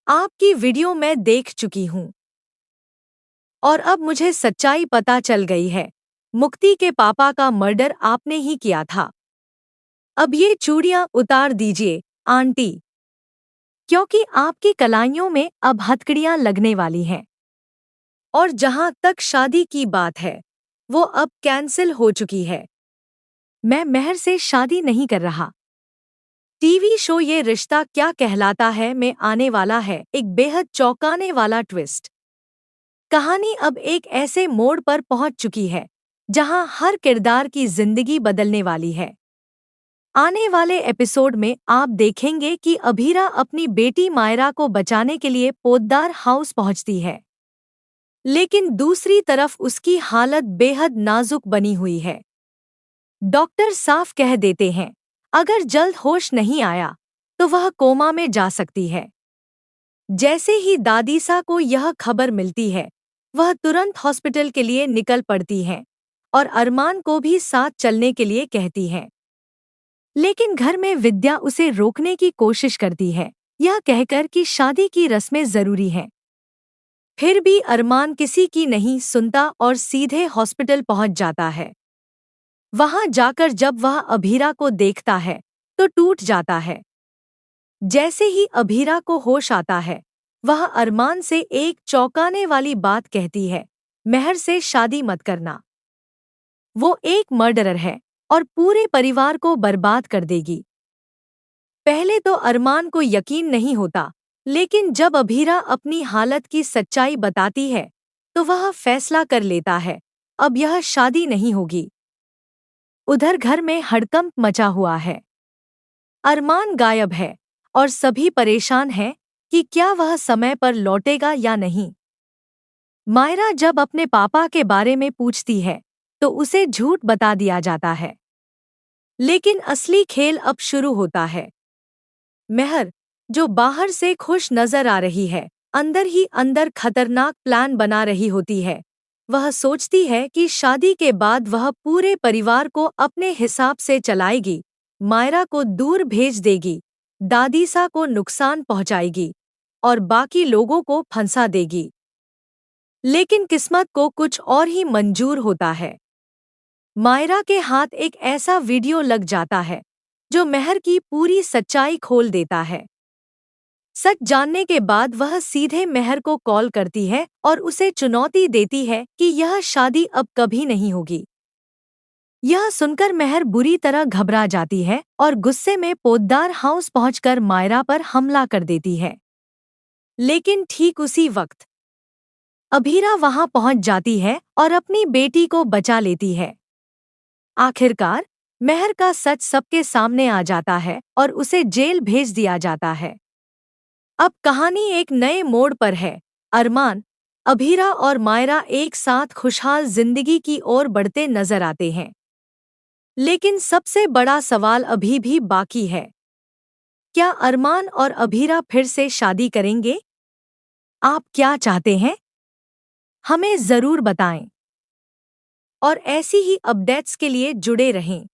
आपकी वीडियो मैं देख चुकी हूँ और अब मुझे सच्चाई पता चल गई है। मुक्ति के पापा का मर्डर आपने ही किया था। अब ये चूड़ियाँ उतार दीजिए, आंटी, क्योंकि आपकी कलाइयों में अब हथकड़ियाँ लगने वाली हैं। और जहाँ तक शादी की बात है, वो अब कैंसिल हो चुकी है। मैं मेहर से शादी नहीं कर रहा। टीवी शो ये रिश्ता क्या कहलाता है में आने वाला है एक बेहद चौंकाने वाला ट्विस्ट। कहानी अब एक ऐसे मोड़ पर पहुंच चुकी है जहां हर किरदार की जिंदगी बदलने वाली है। आने वाले एपिसोड में आप देखेंगे कि अभीरा अपनी बेटी मायरा को बचाने के लिए पोद्दार हाउस पहुंचती है, लेकिन दूसरी तरफ उसकी हालत बेहद नाजुक बनी हुई है। डॉक्टर साफ कह देते हैं, अगर जल्द होश नहीं आया तो वह कोमा में जा सकती है। जैसे ही दादीसा को यह खबर मिलती है, वह तुरंत हॉस्पिटल के लिए निकल पड़ती हैं और अरमान को भी साथ चलने के लिए कहती हैं। लेकिन घर में विद्या उसे रोकने की कोशिश करती है, यह कहकर कि शादी की रस्में जरूरी हैं। फिर भी अरमान किसी की नहीं सुनता और सीधे हॉस्पिटल पहुंच जाता है। वहां जाकर जब वह अभीरा को देखता है तो टूट जाता है। जैसे ही अभीरा को होश आता है, वह अरमान से एक चौंकाने वाली बात कहती है, मेहर से शादी मत करना। वो एक मर्डरर है और पूरे परिवार को बर्बाद कर देगी। पहले तो अरमान को यकीन नहीं होता, लेकिन जब अभीरा अपनी हालत की सच्चाई बताती है, तो वह फैसला कर लेता है, अब यह शादी नहीं होगी। उधर घर में हड़कंप मचा हुआ है। अरमान गायब है और सभी परेशान हैं कि क्या वह समय पर लौटेगा या नहीं। मायरा जब अपने पापा के बारे में पूछती है तो उसे झूठ बता दिया जाता है। लेकिन असली खेल अब शुरू होता है। मेहर, जो बाहर से खुश नजर आ रही है, अंदर ही अंदर खतरनाक प्लान बना रही होती है। वह सोचती है कि शादी के बाद वह पूरे परिवार को अपने हिसाब से चलाएगी, मायरा को दूर भेज देगी, दादीसा को नुकसान पहुंचाएगी और बाकी लोगों को फंसा देगी। लेकिन किस्मत को कुछ और ही मंजूर होता है। मायरा के हाथ एक ऐसा वीडियो लग जाता है जो मेहर की पूरी सच्चाई खोल देता है। सच जानने के बाद वह सीधे मेहर को कॉल करती है और उसे चुनौती देती है कि यह शादी अब कभी नहीं होगी। यह सुनकर मेहर बुरी तरह घबरा जाती है और गुस्से में पोद्दार हाउस पहुंचकर मायरा पर हमला कर देती है। लेकिन ठीक उसी वक्त अभीरा वहां पहुंच जाती है और अपनी बेटी को बचा लेती है। आखिरकार मेहर का सच सबके सामने आ जाता है और उसे जेल भेज दिया जाता है। अब कहानी एक नए मोड़ पर है। अरमान, अभीरा और मायरा एक साथ खुशहाल जिंदगी की ओर बढ़ते नजर आते हैं। लेकिन सबसे बड़ा सवाल अभी भी बाकी है। क्या अरमान और अभीरा फिर से शादी करेंगे? आप क्या चाहते हैं? हमें जरूर बताएं। और ऐसी ही अपडेट्स के लिए जुड़े रहें।